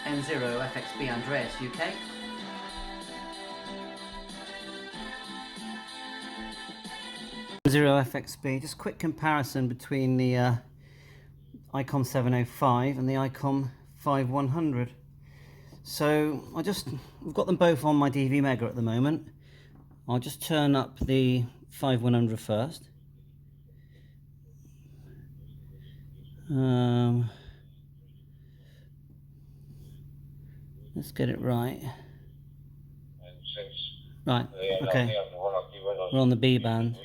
IC705N0FXB Andreas UK. IC705FXB, just quick comparison between the Icom 705 and the Icom 5100. So we've got them both on my DV Mega at the moment. I'll just turn up the 5100 first. Let's get it right. Right, okay. We're on the B band.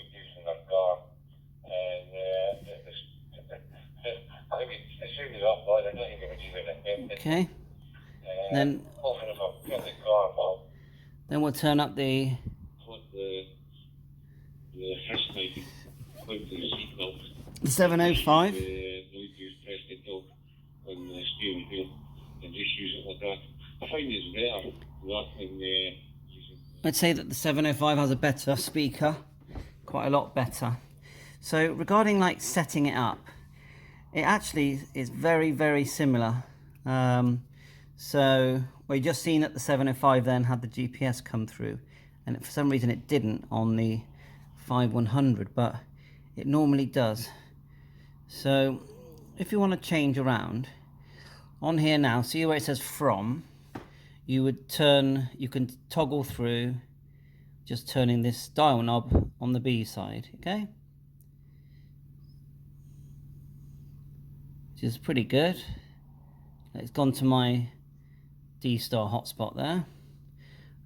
Okay. Then we'll turn up the 705. I'd say that the 705 has a better speaker, quite a lot better. So regarding like setting it up, it actually is very, very similar. So we've just seen that the 705 then had the GPS come through, and for some reason it didn't on the 5100, but it normally does. So if you want to change around on here now, see where it says from, you can toggle through just turning this dial knob on the B side, okay? Which is pretty good. It's gone to my D-Star hotspot there.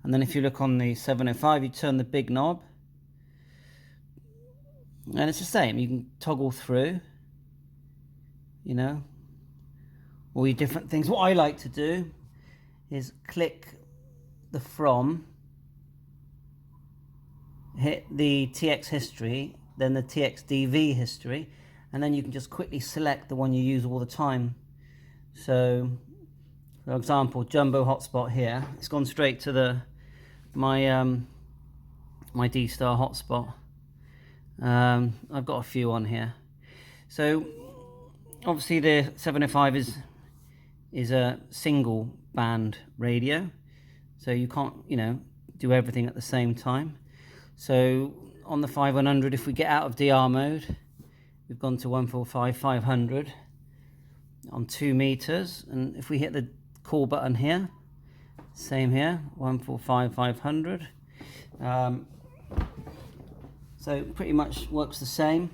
And then if you look on the 705, you turn the big knob, and it's the same. You can toggle through, you know, all your different things. What I like to do is click the from, hit the TX history, then the TX DV history, and then you can just quickly select the one you use all the time. So, for example, jumbo hotspot here. It's gone straight to my D-Star hotspot. I've got a few on here. So, obviously the 705 is a single band radio, so you can't, you know, do everything at the same time. So on the 5100, if we get out of DR mode, we've gone to 145/500 on 2 meters, and if we hit the call button here, same here, 145/500. So pretty much works the same.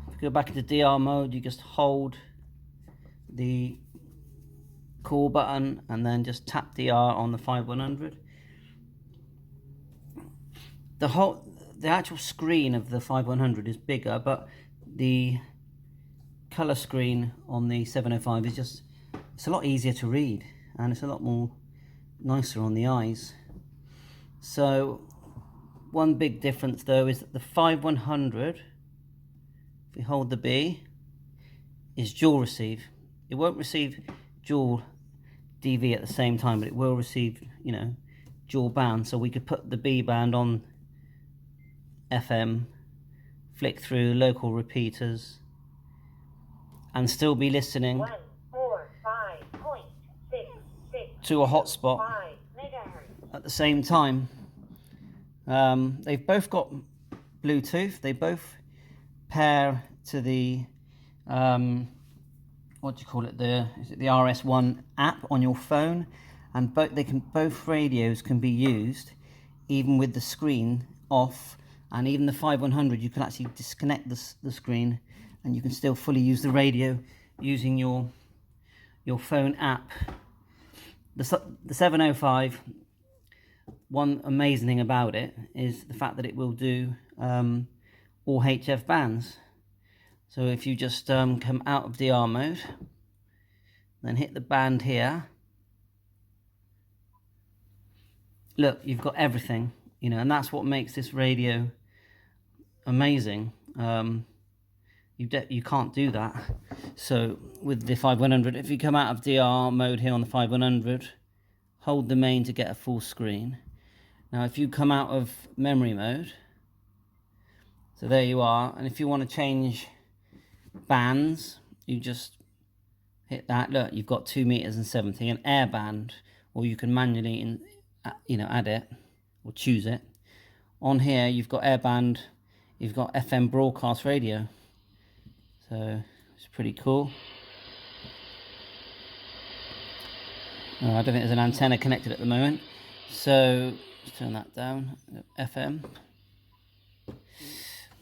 If you go back into DR mode, you just hold the call button and then just tap DR on the 5100. The actual screen of the 5100 is bigger, but the color screen on the 705 is it's a lot easier to read, and it's a lot more nicer on the eyes. So one big difference though is that the 5100, if we hold the B, is dual receive. It won't receive dual DV at the same time, but it will receive, you know, dual band. So we could put the B band on FM, flick through local repeaters, and still be listening 145.66 to a hotspot at the same time. They've both got Bluetooth. They both pair to the what do you call it? The RS1 app on your phone, and both radios can be used even with the screen off. And even the 5100, you can actually disconnect the screen, and you can still fully use the radio using your phone app. The 705, one amazing thing about it is the fact that it will do all HF bands. So if you just come out of DR mode, then hit the band here, look, you've got everything, you know, and that's what makes this radio amazing. You can't do that. So with the 5100, if you come out of DR mode here on the 5100, hold the main to get a full screen. Now if you come out of memory mode, so there you are, and if you want to change bands, you just hit that, look, you've got 2 meters and 70, an airband, or you can manually add it or choose it. On here you've got airband, you've got FM broadcast radio, so it's pretty cool. I don't think there's an antenna connected at the moment, so let's turn that down. FM,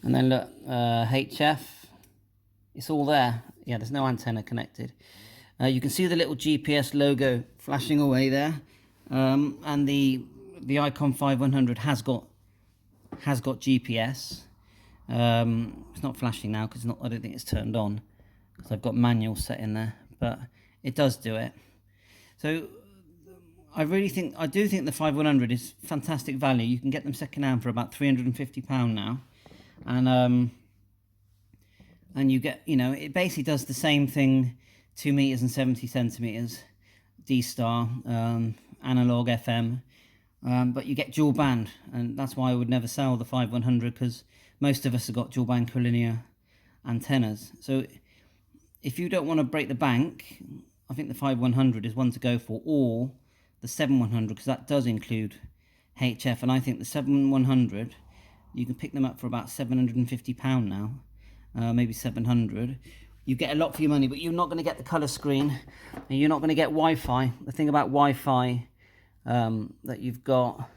and then look, HF, it's all there. Yeah, there's no antenna connected. You can see the little GPS logo flashing away there, and the Icom 5100 has got GPS. It's not flashing now because I don't think it's turned on because I've got manual set in there, but it does do it. So I do think the 5100 is fantastic value. You can get them second hand for about £350 now, and you get, it basically does the same thing, 2 meters and 70 centimeters, D-Star, analog FM, but you get dual band, and that's why I would never sell the 5100, because most of us have got dual band collinear antennas. So if you don't want to break the bank, I think the 5100 is one to go for, or the 7100, because that does include HF, and I think the 7100, you can pick them up for about £750 now, maybe 700. You get a lot for your money, but you're not going to get the colour screen, and you're not going to get Wi-Fi. The thing about Wi-Fi that you've got,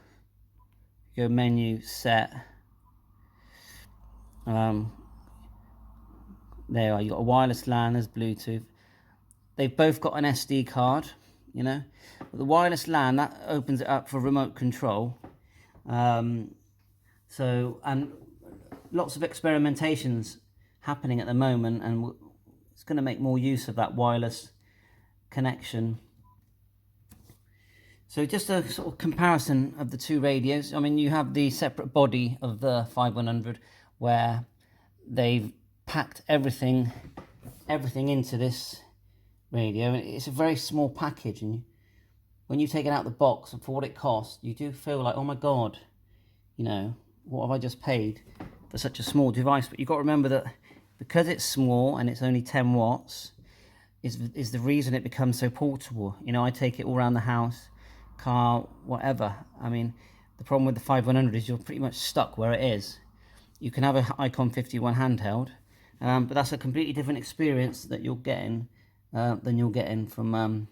go menu, set, there you are, you've got a wireless LAN, there's Bluetooth. They've both got an SD card, but the wireless LAN, that opens it up for remote control. And lots of experimentations happening at the moment, and it's going to make more use of that wireless connection. So just a sort of comparison of the two radios. I mean, you have the separate body of the 5100 where they've packed everything into this radio. It's a very small package, and when you take it out the box and for what it costs, you do feel like, oh my god, what have I just paid for such a small device? But you've got to remember that because it's small and it's only 10 watts is the reason it becomes so portable. I take it all around the house, car, whatever. I mean, the problem with the 5100 is you're pretty much stuck where it is. You can have an Icom 51 handheld, but that's a completely different experience that you're getting than you're getting from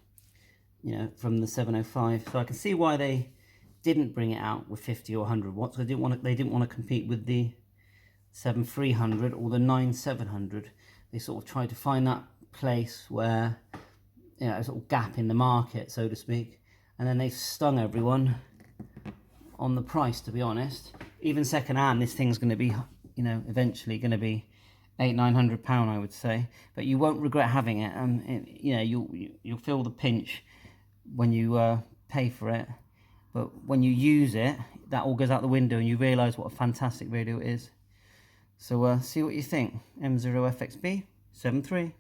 from the 705. So I can see why they didn't bring it out with 50 or 100 watts. They didn't want to compete with the 7300 or the 9700. They sort of tried to find that place where a sort of gap in the market, so to speak, and then they've stung everyone on the price. To be honest, even second hand, this thing's going to be eventually going to be £800-900, I would say, but you won't regret having it. You'll feel the pinch when you pay for it, but when you use it, that all goes out the window, and you realise what a fantastic radio it is. So see what you think. M0FXB 73.